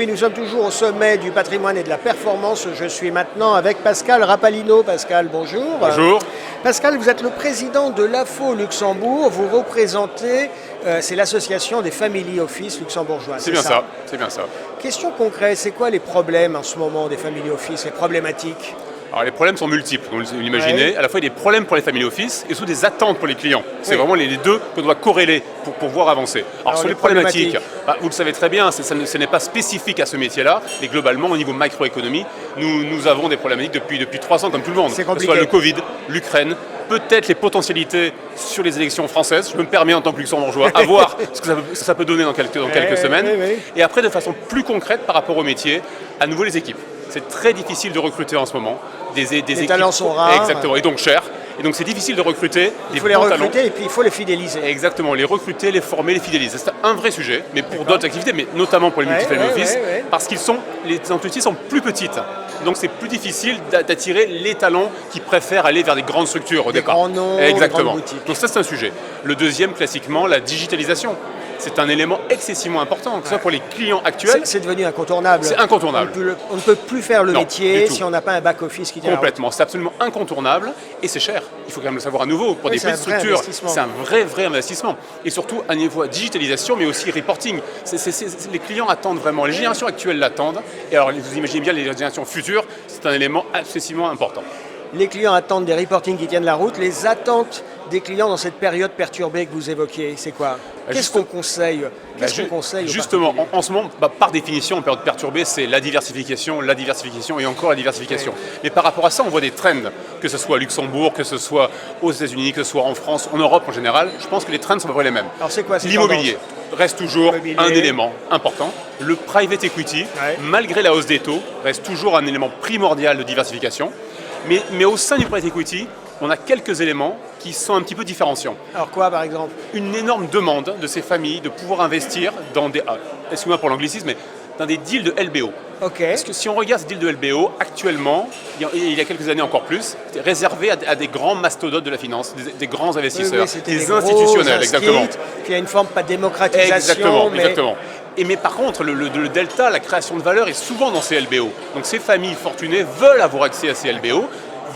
oui, nous sommes toujours au sommet du patrimoine et de la performance. Je suis maintenant avec Pascal Rapalino. Pascal, bonjour. Bonjour. Pascal, vous êtes le président de l'AFO Luxembourg. Vous représentez, c'est l'association des family office luxembourgeois. C'est bien ça, c'est bien ça. Question concrète, c'est quoi les problèmes en ce moment des family office, les problématiques? Alors les problèmes sont multiples, comme vous l'imaginez. Ouais. À la fois il y a des problèmes pour les family office et surtout des attentes pour les clients. C'est vraiment les deux qu'on doit corréler pour pouvoir avancer. Alors sur les problématiques, vous le savez très bien, ce n'est pas spécifique à ce métier-là, mais globalement au niveau macroéconomie, nous avons des problématiques depuis 3 ans comme tout le monde. C'est compliqué. Que ce soit le Covid, l'Ukraine, peut-être les potentialités sur les élections françaises. Je me permets en tant que luxembourgeois à voir ce que ça peut donner dans quelques semaines. Et après de façon plus concrète par rapport au métier, à nouveau les équipes. C'est très difficile de recruter en ce moment. Les talents sont rares. Exactement, et donc chers. Et donc c'est difficile de recruter. Il faut les recruter et puis il faut les fidéliser. Exactement, les recruter, les former, les fidéliser. C'est un vrai sujet, mais pour d'autres activités, mais notamment pour les multifamily office, parce les entreprises sont plus petites. Donc c'est plus difficile d'attirer les talents qui préfèrent aller vers des grandes structures au départ. Grands noms, exactement. Des grandes boutiques. Donc ça c'est un sujet. Le deuxième, classiquement, la digitalisation. C'est un élément excessivement important, que ce soit pour les clients actuels. C'est devenu incontournable. C'est incontournable. On ne peut plus faire le métier si on n'a pas un back-office qui tient. Complètement, c'est absolument incontournable et c'est cher. Il faut quand même le savoir à nouveau. Pour des petites structures, c'est un vrai investissement. Et surtout à niveau digitalisation, mais aussi reporting. Les clients attendent vraiment, les générations actuelles l'attendent. Et alors vous imaginez bien les générations futures, c'est un élément excessivement important. Les clients attendent des reportings qui tiennent la route. Les attentes des clients dans cette période perturbée que vous évoquiez, c'est quoi? Qu'est-ce qu'on conseille? Justement, en ce moment, par définition, en période perturbée, c'est la diversification et encore la diversification. Mais par rapport à ça, on voit des trends, que ce soit à Luxembourg, que ce soit aux États-Unis, que ce soit en France, en Europe en général. Je pense que les trends sont à peu près les mêmes. Alors c'est quoi? L'immobilier reste toujours un élément important. Le private equity, malgré la hausse des taux, reste toujours un élément primordial de diversification. Mais au sein du private equity, on a quelques éléments qui sont un petit peu différenciants. Alors quoi par exemple? Une énorme demande de ces familles de pouvoir investir dans des, excusez-moi pour l'anglicisme, mais dans des deals de LBO. Okay. Parce que si on regarde ces deals de LBO, actuellement, il y a quelques années encore plus, c'était réservé à des grands mastodontes de la finance, des grands investisseurs, des institutionnels, exactement. Puis il y a une forme pas de démocratisation. Exactement. Mais par contre, le delta, la création de valeur est souvent dans ces LBO. Donc ces familles fortunées veulent avoir accès à ces LBO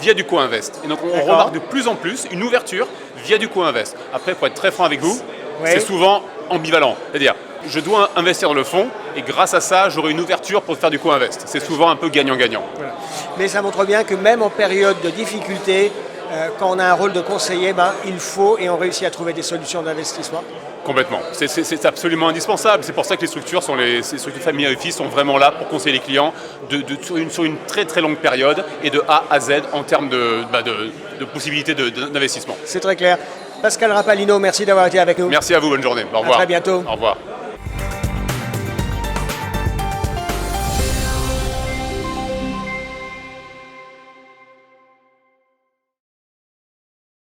via du co-invest. Et donc on remarque de plus en plus une ouverture via du co-invest. Après, pour être très franc avec vous, c'est souvent ambivalent. C'est-à-dire, je dois investir dans le fonds et grâce à ça, j'aurai une ouverture pour faire du co-invest. C'est souvent un peu gagnant-gagnant. Voilà. Mais ça montre bien que même en période de difficulté, quand on a un rôle de conseiller, il faut et on réussit à trouver des solutions d'investissement. Complètement. C'est absolument indispensable. C'est pour ça que les structures family office sont vraiment là pour conseiller les clients sur une très très longue période et de A à Z en termes de possibilités d'investissement. C'est très clair. Pascal Rapalino, merci d'avoir été avec nous. Merci à vous, bonne journée. Au revoir. À très bientôt. Au revoir.